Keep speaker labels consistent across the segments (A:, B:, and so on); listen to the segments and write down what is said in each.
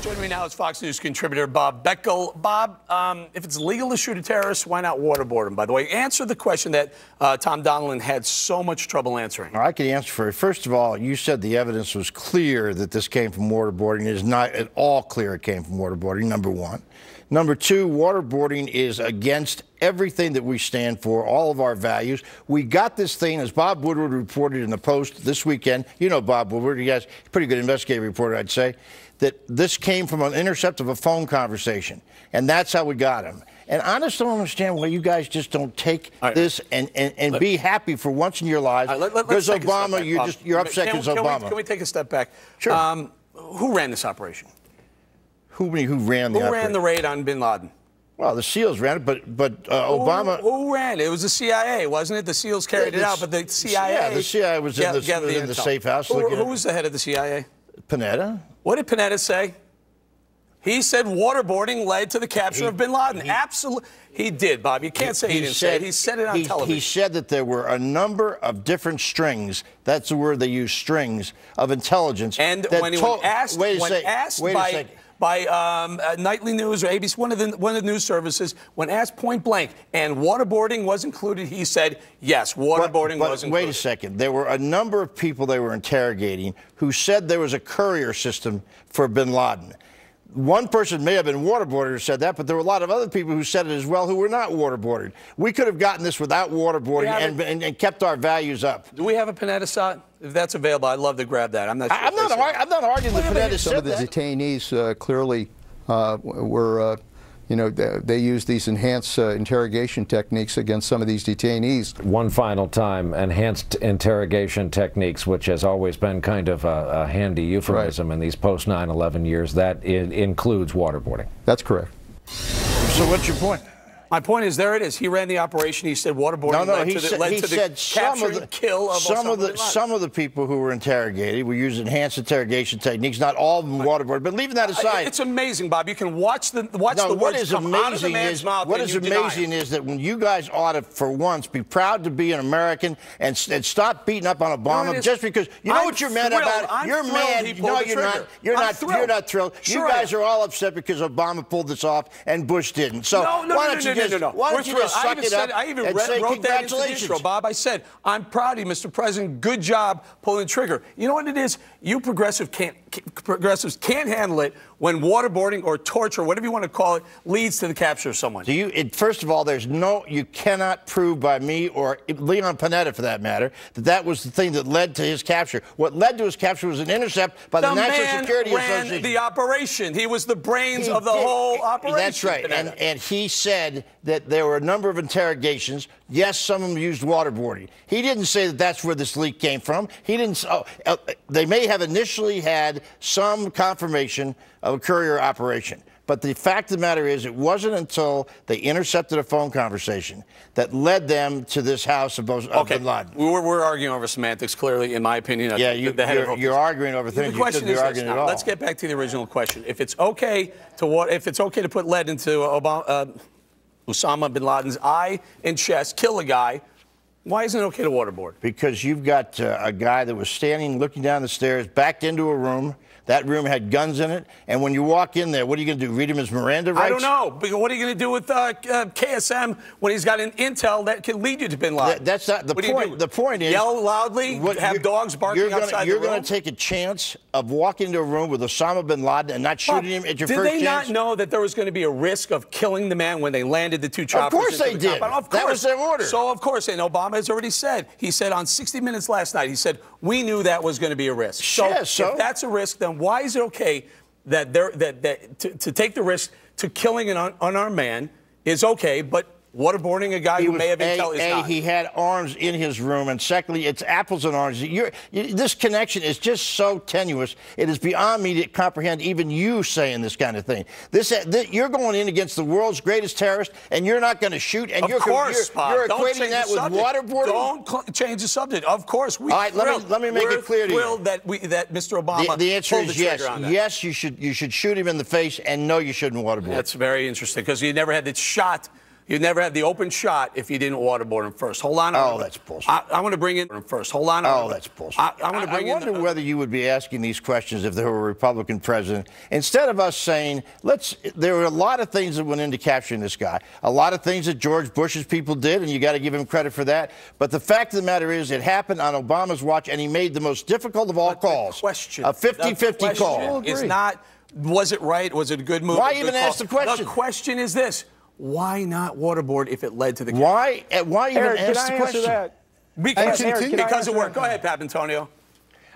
A: Joining me now is Fox News contributor Bob Beckel. Bob, if it's legal to shoot a terrorist, why not waterboard him? By the way, answer the question that Tom Donilon had so much trouble answering.
B: I can answer for it. First of all, you said the evidence was clear that this came from waterboarding. It is not at all clear it came from waterboarding, number one. Number two, waterboarding is against everything that we stand for, all of our values. We got this thing, as Bob Woodward reported in the Post this weekend. You know Bob Woodward, he has a pretty good investigative reporter, I'd say, that this came from an intercept of a phone conversation. And that's how we got him. And I just don't understand why you guys just don't take this and be happy for once in your lives. Because Obama, you're upset because Obama.
A: Can we take a step back?
B: Sure.
A: Who ran this operation?
B: Who ran
A: the raid on bin Laden?
B: Well, the SEALs ran it, but Obama...
A: Who ran it? It was the CIA, wasn't it? The SEALs carried it out, but the CIA...
B: Yeah, the CIA was in the safe house.
A: Who was the head of the CIA?
B: Panetta.
A: What did Panetta say? He said waterboarding led to the capture of bin Laden. Absolutely. He did, Bob. You can't say he didn't say it. He said it on television.
B: He said that there were a number of different strings, that's the word they use, strings, of intelligence.
A: And when he was asked, by Nightly News or ABC, one of the news services, when asked point blank, and waterboarding was included, he said, yes, waterboarding was included.
B: Wait a second. There were a number of people they were interrogating who said there was a courier system for bin Laden. One person may have been waterboarded who said that, but there were a lot of other people who said it as well who were not waterboarded. We could have gotten this without waterboarding and kept our values up.
A: Do we have a Panetta shot? If that's available, I'd love to grab that. I'm not sure.
B: I'm not arguing that Panetta said that.
C: Some of the detainees clearly were, they used these enhanced interrogation techniques against some of these detainees.
D: One final time, enhanced interrogation techniques, which has always been kind of a handy euphemism in these post 9/11 years, that includes waterboarding.
C: That's correct.
B: So what's your point?
A: My point is, there it is. He ran the operation. He said waterboarding led to the capture and kill of Osama bin Laden.
B: Some of the people who were interrogated were using enhanced interrogation techniques. Not all of them waterboarded. But leaving that aside,
A: it's amazing, Bob. You can watch the words come out of the man's mouth.
B: What is amazing is that when you guys ought to, for once, be proud to be an American and stop beating up on Obama just because you know what you're mad about. You're mad. No, you're not. You're not thrilled. You guys are all upset because Obama pulled this off and Bush didn't. So why don't you just suck it up
A: I even
B: and say
A: wrote that into the intro, Bob. I said, I'm proud of you, Mr. President. Good job pulling the trigger. You know what it is? You progressives can't handle it when waterboarding or torture, whatever you want to call it, leads to the capture of someone.
B: First of all, you cannot prove by me or Leon Panetta, for that matter, that was the thing that led to his capture. What led to his capture was an intercept by the National Security Association.
A: The man ran the operation. He was the brains of the whole operation.
B: That's right. And he said that there were a number of interrogations. Yes, some of them used waterboarding. He didn't say that that's where this leak came from. He didn't. They may have initially had some confirmation of a courier operation. But the fact of the matter is, it wasn't until they intercepted a phone conversation that led them to this house of bin Laden.
A: We're arguing over semantics, clearly, in my opinion.
B: Yeah, you're arguing over things you shouldn't be arguing at all.
A: Let's get back to the original question. If it's okay to put lead into Osama bin Laden's eye and chest, kill a guy, why isn't it okay to waterboard?
B: Because you've got a guy that was standing, looking down the stairs, backed into a room. That room had guns in it. And when you walk in there, what are you going to do? Read him his Miranda rights?
A: I don't know. But what are you going to do with KSM when he's got an intel that can lead you to bin Laden?
B: That's not the point. The point is,
A: yell loudly, have dogs barking outside the room?
B: You're going to take a chance of walking into a room with Osama bin Laden and not shooting him at your first chance?
A: Did they not know that there was going to be a risk of killing the man when they landed the two choppers?
B: Of course they did. That was their order.
A: So, of course, and Obama has already said, he said on 60 Minutes last night, he said, we knew that was going to be a risk. So if that's a risk, then why is it okay that to take the risk to killing an unarmed man is okay, but waterboarding a guy who may have intel is not?
B: He had arms in his room, and secondly, it's apples and oranges. This connection is just so tenuous. It is beyond me to comprehend even you saying this kind of thing. You're going in against the world's greatest terrorist, and you're not going to shoot. And you're equating that with waterboarding.
A: Don't change the subject. Of course,
B: all right, let me make it clear to you.
A: We're thrilled that Mr. Obama
B: the answer
A: pulled
B: is
A: the trigger on that.
B: Yes, you should shoot him in the face, and no, you shouldn't waterboard.
A: That's very interesting because he never had the shot You'd never have the open shot if you didn't waterboard him first. Hold on.
B: Oh, that's bullshit.
A: I want to bring in first. Hold on.
B: Oh, that's bullshit.
A: I want to bring in.
B: I wonder whether you would be asking these questions if there were a Republican president. Instead of us saying, there were a lot of things that went into capturing this guy. A lot of things that George Bush's people did, and you got to give him credit for that. But the fact of the matter is, it happened on Obama's watch, and he made the most difficult of all calls. A 50-50 call.
A: Is not, was it right? Was it a good move?
B: Why even ask the question?
A: The question is this. Why not waterboard if it led to the game?
B: Why even
E: Eric,
B: ask the question?
E: That?
A: Because it worked. Go ahead, Pap Antonio.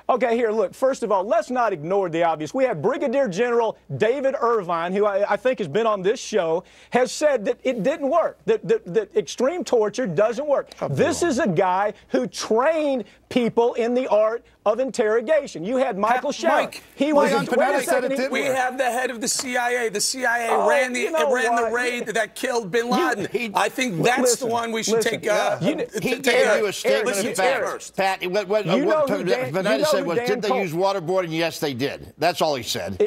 E: Okay, here, look, first of all, let's not ignore the obvious. We have Brigadier General David Irvine, who I think has been on this show, has said that it didn't work, that extreme torture doesn't work. This is a guy who trained people in the art of interrogation. You had Michael Sherrick.
A: He was We have the head of the CIA. The CIA ran the raid that killed bin Laden. I think that's the one we should take.
B: He gave you a statement of facts. Pat, what Vanetta said was, did they use waterboarding? Yes, they did. That's all he said.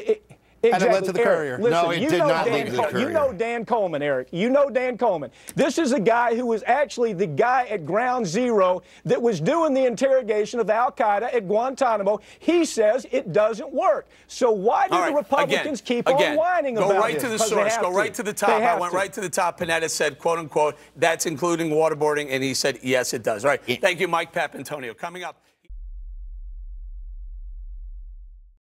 E: Exactly.
C: And it led to the courier.
E: Listen,
B: no, it did not lead to the courier.
E: You know Dan Coleman, Eric. You know Dan Coleman. This is a guy who was actually the guy at Ground Zero that was doing the interrogation of al-Qaeda at Guantanamo. He says it doesn't work. So why do the Republicans keep on whining about it?
A: Go right to the source. Go right to the top. I went right to the top. Panetta said, quote, unquote, that's including waterboarding. And he said, yes, it does. All right. Thank you, Mike Papantonio. Coming up.